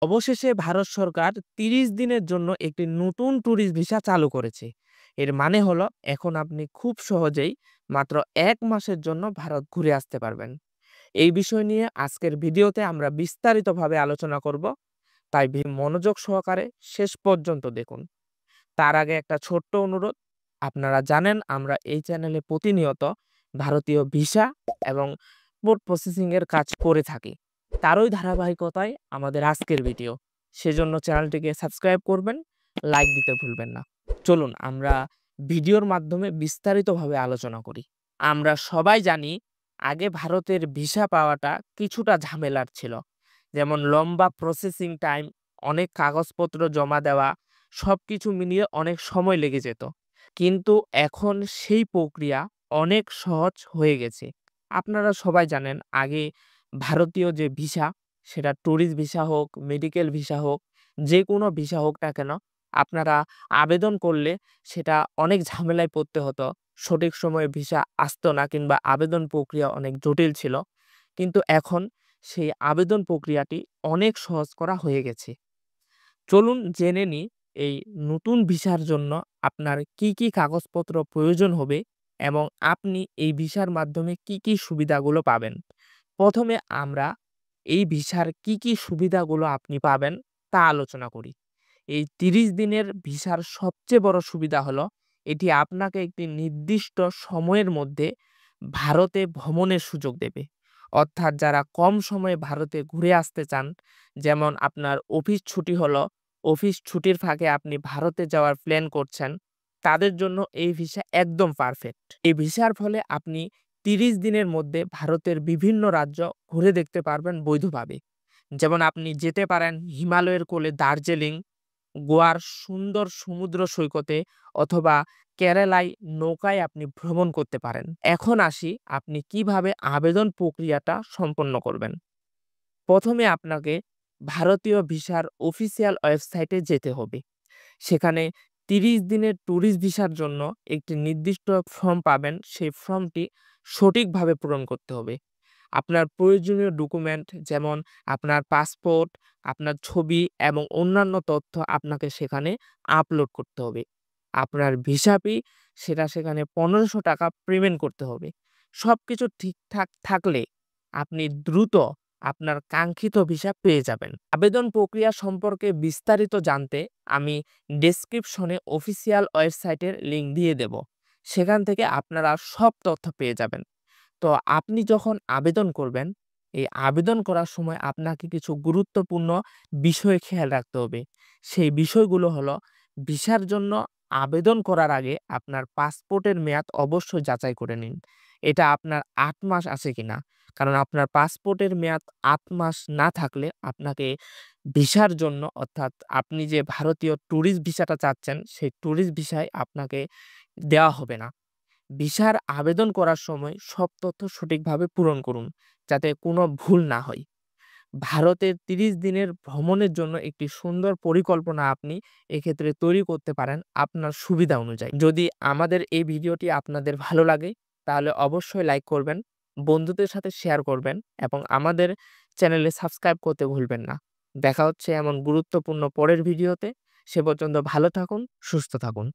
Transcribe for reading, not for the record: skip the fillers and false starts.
অবশেষে ভারত সরকার ৩০ দিনের জন্য একটি নতুন ট্যুরিস্ট ভিসা চালু করেছে। এর মানে হলো এখন আপনি খুব সহজেই মাত্র ১ মাসের জন্য ভারত ঘুরে আসতে পারবেন। এই বিষয় নিয়ে আজকের ভিডিওতে আমরা বিস্তারিতভাবে আলোচনা করব। তাই মনোযোগ সহকারে শেষ পর্যন্ত দেখুন। তার আগে একটা ছোট্ট অনুরোধ, আপনারা জানেন আমরা এই চ্যানেলে প্রতিনিয়ত ভারতীয় ভিসা এবং পোর্ট প্রসেসিং এর কাজ করে থাকি। তারই ধারাবাহিকতায় আমাদের আজকের ভিডিও। সেজন্য চ্যানেলটিকে সাবস্ক্রাইব করবেন, লাইক দিতে ভুলবেন না। চলুন আমরা ভিডিওর মাধ্যমে বিস্তারিতভাবে আলোচনা করি। আমরা সবাই জানি আগে ভারতের ভিসা পাওয়াটা কিছুটা ঝামেলার ছিল। যেমন লম্বা প্রসেসিং টাইম, অনেক কাগজপত্র জমা দেওয়া, সবকিছু মিলিয়ে অনেক সময় লেগে যেত। কিন্তু এখন সেই প্রক্রিয়া অনেক সহজ হয়ে গেছে। আপনারা সবাই জানেন আগে ভারতীয় যে ভিসা, সেটা ট্যুরিস্ট ভিসা হোক, মেডিকেল ভিসা হোক, যেকোনো ভিসা হোক না কেন, আপনারা আবেদন করলে সেটা অনেক ঝামেলায় পড়তে হতো। সঠিক সময়ে ভিসা আসতো না কিংবা আবেদন প্রক্রিয়া অনেক জটিল ছিল। কিন্তু এখন সেই আবেদন প্রক্রিয়াটি অনেক সহজ করা হয়ে গেছে। চলুন জেনে নিই এই নতুন ভিসার জন্য আপনার কি কি কাগজপত্র প্রয়োজন হবে এবং আপনি এই ভিসার মাধ্যমে কি কি সুবিধাগুলো পাবেন। প্রথমে আমরা এই ভিসার কি কি সুবিধাগুলো আপনি পাবেন তা আলোচনা করি। এই ৩০ দিনের ভিসার সবচেয়ে বড় সুবিধা হলো এটি আপনাকে একটি নির্দিষ্ট সময়ের মধ্যে ভারতে ভ্রমণের সুযোগ দেবে। অর্থাৎ যারা কম সময়ে ভারতে ঘুরে আসতে চান, যেমন আপনার অফিস ছুটি হলো, অফিস ছুটির ফাঁকে আপনি ভারতে যাওয়ার প্ল্যান করছেন, তাদের জন্য এই ভিসা একদম পারফেক্ট। এই ভিসার ফলে আপনি ৩০ দিনের মধ্যে ভারতের বিভিন্ন রাজ্য ঘুরে দেখতে পারবেন বৈধভাবে। যেমন আপনি যেতে পারেন হিমালয়ের কোলে দার্জিলিং, গোয়ার সুন্দর সমুদ্র সৈকতে অথবা কেরালায় নৌকায় আপনি ভ্রমণ করতে পারেন। এখন আসি আপনি কিভাবে আবেদন প্রক্রিয়াটা সম্পন্ন করবেন। প্রথমে আপনাকে ভারতীয় ভিসার অফিসিয়াল ওয়েবসাইটে যেতে হবে। সেখানে ৩০ দিনের ট্যুরিস্ট ভিসার জন্য একটি নির্দিষ্ট ফর্ম পাবেন। সেই ফর্মটি সঠিকভাবে পূরণ করতে হবে। আপনার প্রয়োজনীয় ডকুমেন্ট যেমন আপনার পাসপোর্ট, আপনার ছবি এবং অন্যান্য তথ্য আপনাকে সেখানে আপলোড করতে হবে। আপনার ভিসা ফি সেটা সেখানে ৳১৫০০ পেমেন্ট করতে হবে। সবকিছু ঠিকঠাক থাকলে আপনি দ্রুত আপনার কাঙ্ক্ষিত ভিসা পেয়ে যাবেন। আবেদন প্রক্রিয়া সম্পর্কে বিস্তারিত জানতে আমি ডেসক্রিপশনে অফিসিয়াল ওয়েবসাইটের লিংক দিয়ে দেব। সেখান থেকে আপনারা সব তথ্য পেয়ে যাবেন। তো আপনি যখন আবেদন করবেন, এই আবেদন করার সময় আপনাকে কিছু গুরুত্বপূর্ণ বিষয় খেয়াল রাখতে হবে। সেই বিষয়গুলো হলো, ভিসার জন্য আবেদন করার আগে আপনার পাসপোর্টের মেয়াদ অবশ্যই যাচাই করে নিন। এটা আপনার ৮ মাস আছে কিনা। কারণ আপনার পাসপোর্টের মেয়াদ ৮ মাস না থাকলে আপনাকে ভিসার জন্য, অর্থাৎ আপনি যে ভারতীয় ট্যুরিস্ট ভিসাটা চাচ্ছেন, সেই ট্যুরিস্ট ভিসায় আপনাকে দেওয়া হবে না। ভিসার আবেদন করার সময় সব তথ্য সঠিকভাবে পূরণ করুন, যাতে কোনো ভুল না হয়। ভারতের ৩০ দিনের ভ্রমণের জন্য একটি সুন্দর পরিকল্পনা আপনি এক্ষেত্রে তৈরি করতে পারেন আপনার সুবিধা অনুযায়ী। যদি আমাদের এই ভিডিওটি আপনাদের ভালো লাগে, তাহলে অবশ্যই লাইক করবেন, বন্ধুদের সাথে শেয়ার করবেন এবং আমাদের চ্যানেলে সাবস্ক্রাইব করতে ভুলবেন না। দেখা হচ্ছে এমন গুরুত্বপূর্ণ পরের ভিডিওতে। সে পর্যন্ত ভালো থাকুন, সুস্থ থাকুন।